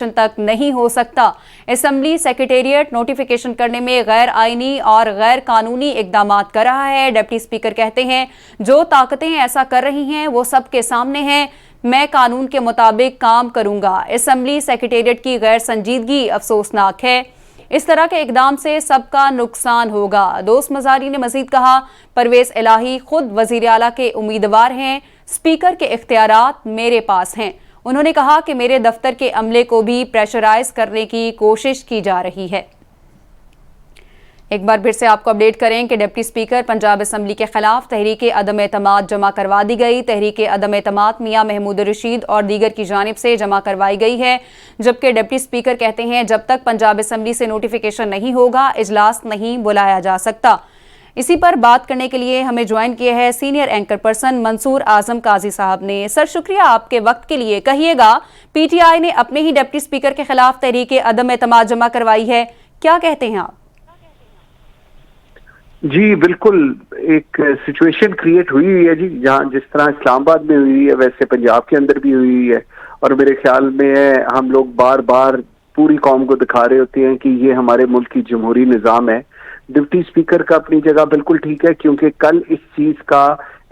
तक नहीं हो सकता। असेंबली सेक्रेटेरिएट नोटिफिकेशन करने में गैर आईनी और गैर कानूनी इकदाम कर रहा है। डिप्टी स्पीकर कहते हैं जो ताकतें ऐसा कर रही हैं वो सबके सामने हैं, मैं कानून के मुताबिक काम करूंगा। असेंबली सेक्रेटेरिएट की गैर संजीदगी अफसोसनाक है, इस तरह के इकदाम से सबका नुकसान होगा। दोस्त मजारी ने मजीद कहा परवेज इलाही खुद वजीर आला के उम्मीदवार हैं, स्पीकर के इख्तियारात मेरे पास हैं। उन्होंने कहा कि मेरे दफ्तर के अमले को भी प्रेशराइज करने की कोशिश की जा रही है। एक बार फिर से आपको अपडेट करें कि डिप्टी स्पीकर पंजाब असेंबली के खिलाफ तहरीक अदम एतमाद जमा करवा दी गई। तहरीक अदम एतमाद मियां महमूद रशीद और दीगर की जानिब से जमा करवाई गई है, जबकि डिप्टी स्पीकर कहते हैं जब तक पंजाब असेंबली से नोटिफिकेशन नहीं होगा इजलास नहीं बुलाया जा सकता। इसी पर बात करने के लिए हमें ज्वाइन किया है सीनियर एंकर पर्सन मंसूर आजम काजी साहब ने। सर शुक्रिया आपके वक्त के लिए। कहिएगा पीटीआई ने अपने ही डिप्टी स्पीकर के खिलाफ तहरीक अदम एतमाद जमा करवाई है, क्या कहते हैं आप? जी बिल्कुल, एक सिचुएशन क्रिएट हुई है जी, जहां जिस तरह इस्लामाबाद में हुई है वैसे पंजाब के अंदर भी हुई है। और मेरे ख्याल में हम लोग बार बार पूरी कौम को दिखा रहे होते हैं कि ये हमारे मुल्क की जमहूरी निज़ाम है। डिप्टी स्पीकर का अपनी जगह बिल्कुल ठीक है, क्योंकि कल इस चीज का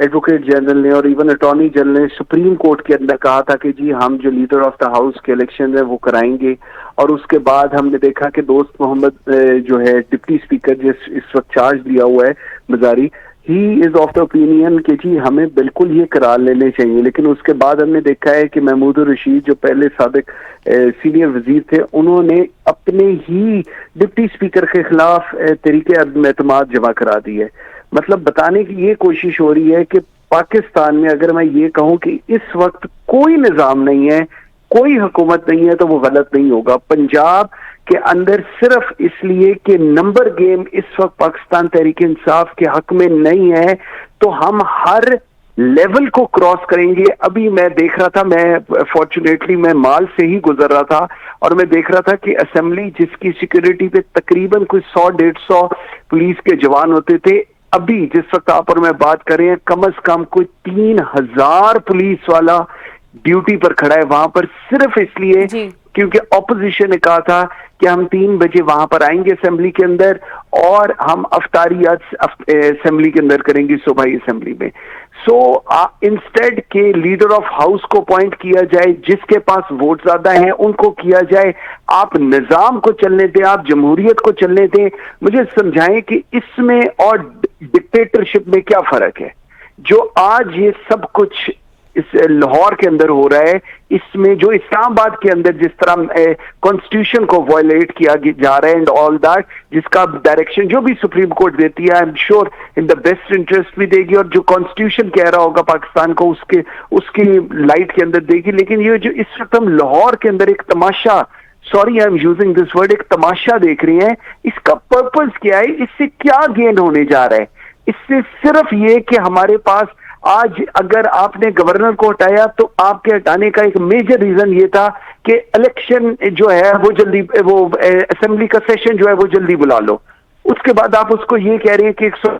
एडवोकेट जनरल ने और इवन अटॉर्नी जनरल ने सुप्रीम कोर्ट के अंदर कहा था कि जी हम जो लीडर ऑफ द हाउस के इलेक्शन है वो कराएंगे। और उसके बाद हमने देखा कि दोस्त मोहम्मद जो है डिप्टी स्पीकर जिस इस वक्त चार्ज लिया हुआ है Mazari, he is of the opinion कि जी हमें बिल्कुल ये करार लेने चाहिए। लेकिन उसके बाद हमने देखा है कि महमूद रशीद जो पहले साबिक सीनियर वजीर थे, उन्होंने अपने ही डिप्टी स्पीकर के खिलाफ तहरीक अदम एतमाद जमा करा दी है। मतलब बताने की ये कोशिश हो रही है कि पाकिस्तान में अगर मैं ये कहूं कि इस वक्त कोई निज़ाम नहीं है, कोई हुकूमत नहीं है, तो वो गलत नहीं होगा। पंजाब के अंदर सिर्फ इसलिए कि नंबर गेम इस वक्त पाकिस्तान तहरीक इंसाफ के हक में नहीं है, तो हम हर लेवल को क्रॉस करेंगे। अभी मैं देख रहा था, मैं फॉर्चुनेटली मैं माल से ही गुजर रहा था और मैं देख रहा था कि असेंबली जिसकी सिक्योरिटी पे तकरीबन कोई 100-150 पुलिस के जवान होते थे, अभी जिस वक्त आप और मैं बात करें कम से कम कोई 3000 पुलिस वाला ड्यूटी पर खड़ा है वहां पर, सिर्फ इसलिए क्योंकि ऑपोजिशन ने कहा था कि हम 3 बजे वहां पर आएंगे असेंबली के अंदर और हम अफ्तारियात असेंबली के अंदर करेंगे सूबाई असेंबली में। सो इंस्टेड के लीडर ऑफ हाउस को अपॉइंट किया जाए, जिसके पास वोट ज्यादा हैं उनको किया जाए। आप निजाम को चलने दें, आप जमहूरियत को चलने दें। मुझे समझाएं कि इसमें और डिक्टेटरशिप में क्या फर्क है। जो आज ये सब कुछ इस लाहौर के अंदर हो रहा है, इसमें जो इस्लामाबाद के अंदर जिस तरह कॉन्स्टिट्यूशन को वायलेट किया जा रहा है एंड ऑल दैट, जिसका डायरेक्शन जो भी सुप्रीम कोर्ट देती है, I am sure in the best interest भी देगी और जो कॉन्स्टिट्यूशन कह रहा होगा पाकिस्तान को उसकी लाइट के अंदर देगी। लेकिन ये जो इस वक्त हम लाहौर के अंदर एक तमाशा, sorry I am using this word, एक तमाशा देख रहे हैं, इसका पर्पस क्या है, इससे क्या गेन होने जा रहा है? इससे सिर्फ ये कि हमारे पास आज अगर आपने गवर्नर को हटाया तो आपके हटाने का एक मेजर रीजन ये था कि इलेक्शन जो है वो जल्दी, वो असेंबली का सेशन जो है वो जल्दी बुला लो। उसके बाद आप उसको ये कह रहे हैं कि 100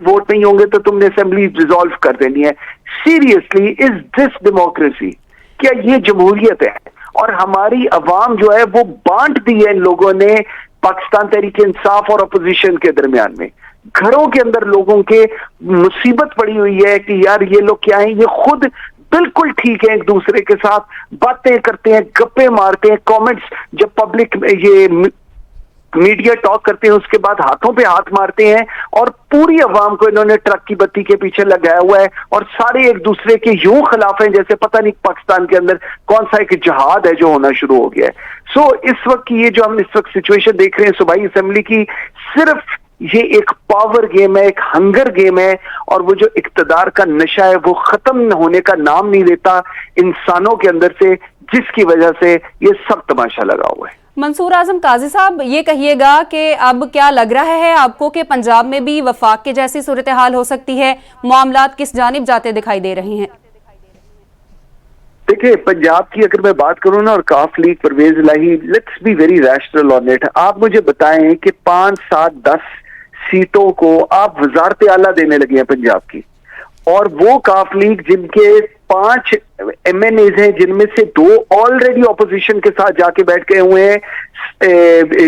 वोट नहीं होंगे तो तुमने असेंबली डिसॉल्व कर देनी है। Seriously, is this democracy? क्या ये जमहूरियत है? और हमारी अवाम जो है वो बांट दी है इन लोगों ने पाकिस्तान तहरीक इंसाफ और अपोजिशन के दरमियान में। घरों के अंदर लोगों के मुसीबत पड़ी हुई है कि यार ये लोग क्या हैं, ये खुद बिल्कुल ठीक है, एक दूसरे के साथ बातें करते हैं, गप्पे मारते हैं, कमेंट्स जब पब्लिक ये मीडिया टॉक करते हैं उसके बाद हाथों पे हाथ मारते हैं और पूरी अवाम को इन्होंने ट्रक की बत्ती के पीछे लगाया हुआ है और सारे एक दूसरे के यूं खिलाफ हैं जैसे पता नहीं पाकिस्तान के अंदर कौन सा एक जहाद है जो होना शुरू हो गया है। सो इस वक्त की ये जो हम इस वक्त सिचुएशन देख रहे हैं सूबाई असेंबली की, सिर्फ ये एक पावर गेम है, एक हंगर गेम है और वो जो इक्तदार का नशा है वो खत्म होने का नाम नहीं लेता इंसानों के अंदर से, जिसकी वजह से ये सब तमाशा लगा हुआ है। मंसूर आजम काजी साहब, ये कहिएगा कि अब क्या लग रहा है आपको कि पंजाब में भी वफाक के जैसी सूरत हाल हो सकती है? मामलात किस जानिब जाते दिखाई दे रहे हैं? देखिए, पंजाब की अगर मैं बात करूं ना और Qaaf League Pervaiz Elahi, let's be very rational on it. आप मुझे बताएं कि 5, 7, 10 सीटों को आप वजारत आला देने लगे हैं पंजाब की, और वो काफ लीग जिनके 5 MNAs हैं जिनमें से 2 ऑलरेडी ऑपोजिशन के साथ जाके बैठ गए हुए हैं,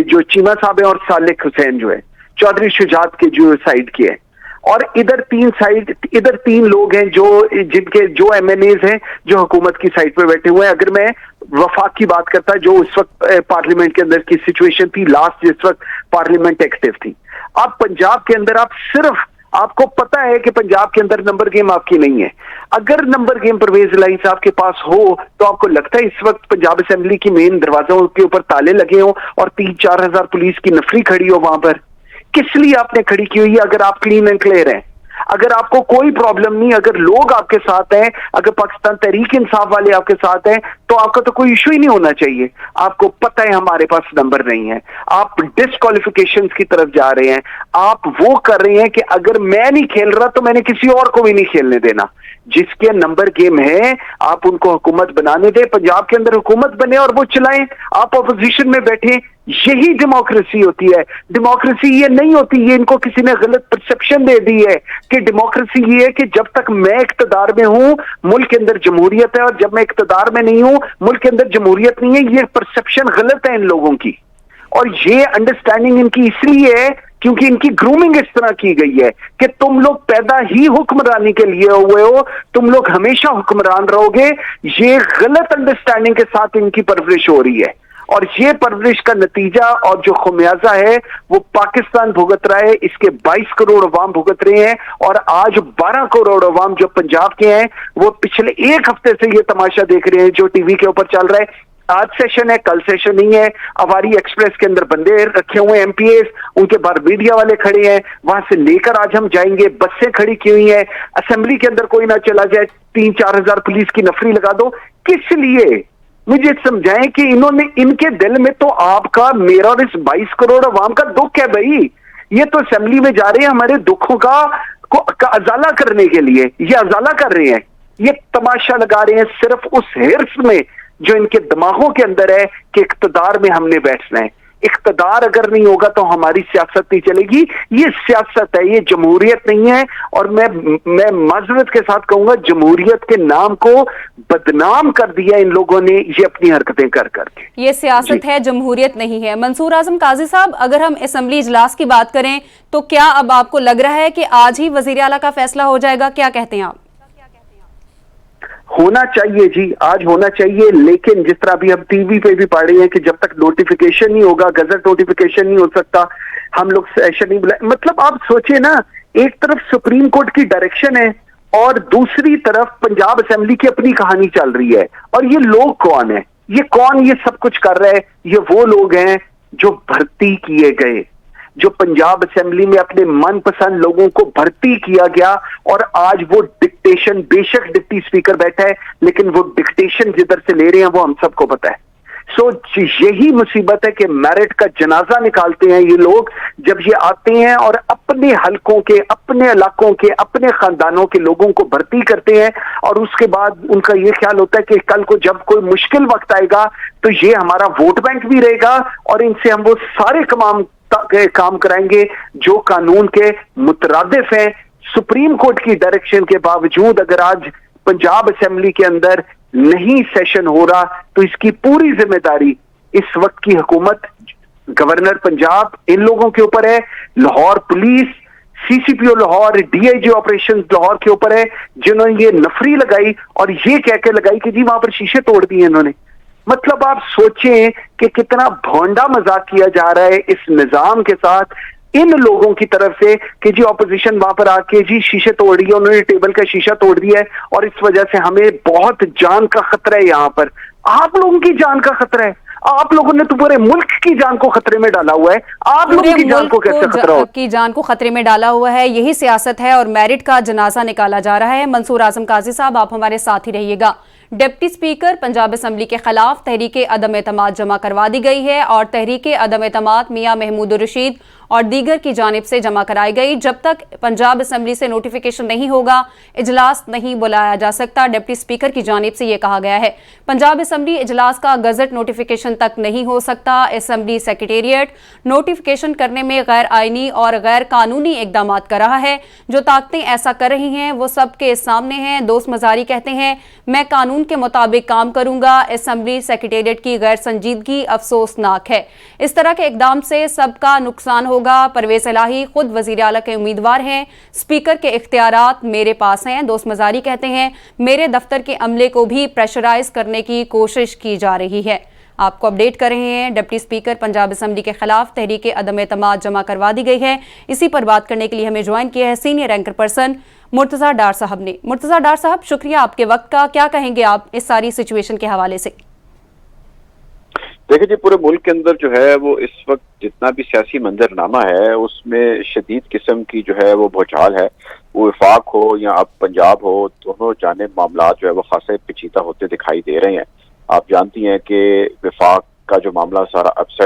जो चीमा साहब हैं और सालिक हुसैन जो है चौधरी शुजात के जो साइड के हैं, और इधर 3 लोग हैं जो MNAs हैं जो हुकूमत की साइड पे बैठे हुए हैं। अगर मैं वफाक की बात करता जो उस वक्त पार्लियामेंट के अंदर की सिचुएशन थी, लास्ट जिस वक्त पार्लियामेंट एक्टिव थी, अब पंजाब के अंदर आपको पता है कि पंजाब के अंदर नंबर गेम आपकी नहीं है। अगर नंबर गेम परवेज इलाही साहब के पास हो तो आपको लगता है इस वक्त पंजाब असेंबली की मेन दरवाजों के ऊपर ताले लगे हो और 3-4 हजार पुलिस की नफरी खड़ी हो वहां पर? किस लिए आपने खड़ी की हुई है? अगर आप क्लीन एंड क्लियर हैं, अगर आपको कोई प्रॉब्लम नहीं, अगर लोग आपके साथ हैं, अगर पाकिस्तान तहरीक इंसाफ वाले आपके साथ हैं, तो आपका तो कोई इशू ही नहीं होना चाहिए। आपको पता है हमारे पास नंबर नहीं है, आप डिस्क्वालिफिकेशन की तरफ जा रहे हैं, आप वो कर रहे हैं कि अगर मैं नहीं खेल रहा तो मैंने किसी और को भी नहीं खेलने देना। जिसके नंबर गेम है आप उनको हुकूमत बनाने दें, पंजाब के अंदर हुकूमत बने और वो चलाएं, आप अपोजिशन में बैठे। यही डेमोक्रेसी होती है। डेमोक्रेसी ये नहीं होती, ये इनको किसी ने गलत परसेप्शन दे दी है कि डेमोक्रेसी ये है कि जब तक मैं इख्तिदार में हूं मुल्क के अंदर जमहूरियत है, और जब मैं इख्तिदार में नहीं हूं मुल्क के अंदर जमहूरियत नहीं है। ये परसेप्शन गलत है इन लोगों की, और ये अंडरस्टैंडिंग इनकी इसलिए है क्योंकि इनकी ग्रूमिंग इस तरह की गई है कि तुम लोग पैदा ही हुक्मरानी के लिए हुए हो, तुम लोग हमेशा हुक्मरान रहोगे। ये गलत अंडरस्टैंडिंग के साथ इनकी परवरिश हो रही है, और ये परवरिश का नतीजा और जो खुमियाजा है वो पाकिस्तान भुगत रहा है। इसके 22 करोड़ अवाम भुगत रहे हैं, और आज 12 करोड़ अवाम जो पंजाब के हैं वो पिछले 1 हफ्ते से ये तमाशा देख रहे हैं जो टीवी के ऊपर चल रहा है। आज सेशन है, कल सेशन नहीं है। अवारी एक्सप्रेस के अंदर बंदे रखे हुए MPAs, उनके बाहर मीडिया वाले खड़े हैं, वहां से लेकर आज हम जाएंगे। बसें खड़ी की हुई हैं, असेंबली के अंदर कोई ना चला जाए, 3-4 हजार पुलिस की नफरी लगा दो। किस लिए? मुझे समझाएं कि इनके दिल में तो आपका, मेरा और इस 22 करोड़ अवाम का दुख है भाई। ये तो असेंबली में जा रहे हैं हमारे दुखों का अजाला करने के लिए, ये अजाला कर रहे हैं, ये तमाशा लगा रहे हैं सिर्फ उस हिर्स में जो इनके दिमागों के अंदर है कि इख्तिदार में हमने बैठना है। इख्तिदार अगर नहीं होगा तो हमारी सियासत नहीं चलेगी। ये सियासत है, ये जमहूरियत नहीं है। और मैं माजरत के साथ कहूंगा, जमहूरियत के नाम को बदनाम कर दिया इन लोगों ने ये अपनी हरकतें कर करके। ये सियासत है, जमहूरियत नहीं है। मंसूर आजम काजी साहब, अगर हम असेंबली इजलास की बात करें तो क्या अब आपको लग रहा है कि आज ही वजीर आला का फैसला हो जाएगा? क्या कहते हैं आप? होना चाहिए जी, आज होना चाहिए, लेकिन जिस तरह अभी हम टीवी पे भी पढ़ रहे हैं कि जब तक नोटिफिकेशन नहीं होगा, गजट नोटिफिकेशन नहीं हो सकता, हम लोग सेशन नहीं बुलाए। मतलब आप सोचिए ना, एक तरफ सुप्रीम कोर्ट की डायरेक्शन है और दूसरी तरफ पंजाब असेंबली की अपनी कहानी चल रही है। और ये लोग कौन है? ये सब कुछ कर रहा है? ये वो लोग हैं जो भर्ती किए गए, जो पंजाब असेंबली में अपने मनपसंद लोगों को भर्ती किया गया, और आज वो डिक्टेशन, बेशक डिप्टी स्पीकर बैठा है लेकिन वो डिक्टेशन जिधर से ले रहे हैं वो हम सबको पता है। सो यही मुसीबत है कि मेरिट का जनाजा निकालते हैं ये लोग जब ये आते हैं और अपने हलकों के, अपने इलाकों के, अपने खानदानों के लोगों को भर्ती करते हैं, और उसके बाद उनका ये ख्याल होता है कि कल को जब कोई मुश्किल वक्त आएगा तो ये हमारा वोट बैंक भी रहेगा और इनसे हम वो सारे काम कराएंगे जो कानून के मुतरादिफ हैं। सुप्रीम कोर्ट की डायरेक्शन के बावजूद अगर आज पंजाब असेंबली के अंदर नहीं सेशन हो रहा तो इसकी पूरी जिम्मेदारी इस वक्त की हुकूमत, गवर्नर पंजाब, इन लोगों के ऊपर है। Lahore police, CCPO Lahore, DIG operation Lahore के ऊपर है, जिन्होंने ये नफरी लगाई और ये कह के लगाई कि जी वहां पर शीशे तोड़ दिए इन्होंने। मतलब आप सोचें कि कितना भोंडा मजाक किया जा रहा है इस निजाम के साथ इन लोगों की तरफ से कि जी ऑपोजिशन वहां पर आके जी शीशे तोड़ रही है, उन्होंने टेबल का शीशा तोड़ दिया है और इस वजह से हमें बहुत जान का खतरा है। यहाँ पर आप लोगों की जान का खतरा है, आप लोगों ने तो पूरे मुल्क की जान को खतरे में डाला हुआ है। आप लोगों की जान को कैसे खतरा हो? की जान को खतरे में डाला हुआ है, यही सियासत है और मेरिट का जनाजा निकाला जा रहा है। मंसूर आजम काजी साहब, आप हमारे साथ ही रहिएगा। डिप्टी स्पीकर पंजाब असेंबली के खिलाफ तहरीके अदम एतमाद जमा करवा दी गई है और तहरीके अदम एतमाद मियां महमूद रशीद और दीगर की जानिब से जमा कराई गई। जब तक पंजाब असेंबली से नोटिफिकेशन नहीं होगा इजलास नहीं बुलाया जा सकता। डिप्टी स्पीकर की जानिब से यह कहा गया है। पंजाब असेंबली इजलास का गजट नोटिफिकेशन तक नहीं हो सकता। असेंबली सेक्रेटेरिएट नोटिफिकेशन करने में गैर आईनी और गैर कानूनी इकदाम कर रहा है। जो ताकतें ऐसा कर रही हैं वो सबके सामने हैं। दोस्त मजारी कहते हैं मैं कानून के मुताबिक काम करूंगा। असेंबली सेक्रेटेरिएट की गैर संजीदगी अफसोसनाक है। इस तरह के इकदाम से सबका नुकसान होगा। परवेज इलाही खुद वजीर आला के उम्मीदवार हैं। स्पीकर के इख्तियारात मेरे पास हैं। दोस्त मजारी कहते हैं मेरे दफ्तर के अमले को भी प्रेशराइज करने की कोशिश की जा रही है। आपको अपडेट कर रहे हैं। डिप्टी स्पीकर पंजाब असेंबली के खिलाफ तहरीक अदम एतमाद जमा करवा दी गई है। इसी पर बात करने के लिए हमें ज्वाइन किया है सीनियर एंकर पर्सन मुर्तजा डार साहब ने। मुर्तजा डार साहब, शुक्रिया आपके वक्त का। क्या कहेंगे आप इस सारी सिचुएशन के हवाले से? देखिए जी, पूरे मुल्क के अंदर जो है वो इस वक्त जितना भी सियासी मंजरनामा है उसमें शदीद किस्म की जो है वो भूचाल है। वो वफाक हो या अब पंजाब हो, दोनों जानिब मामला जो है वो खासे पेचीदा होते दिखाई दे रहे हैं। आप जानती हैं कि वफाक का जो मामला सारा अपसेट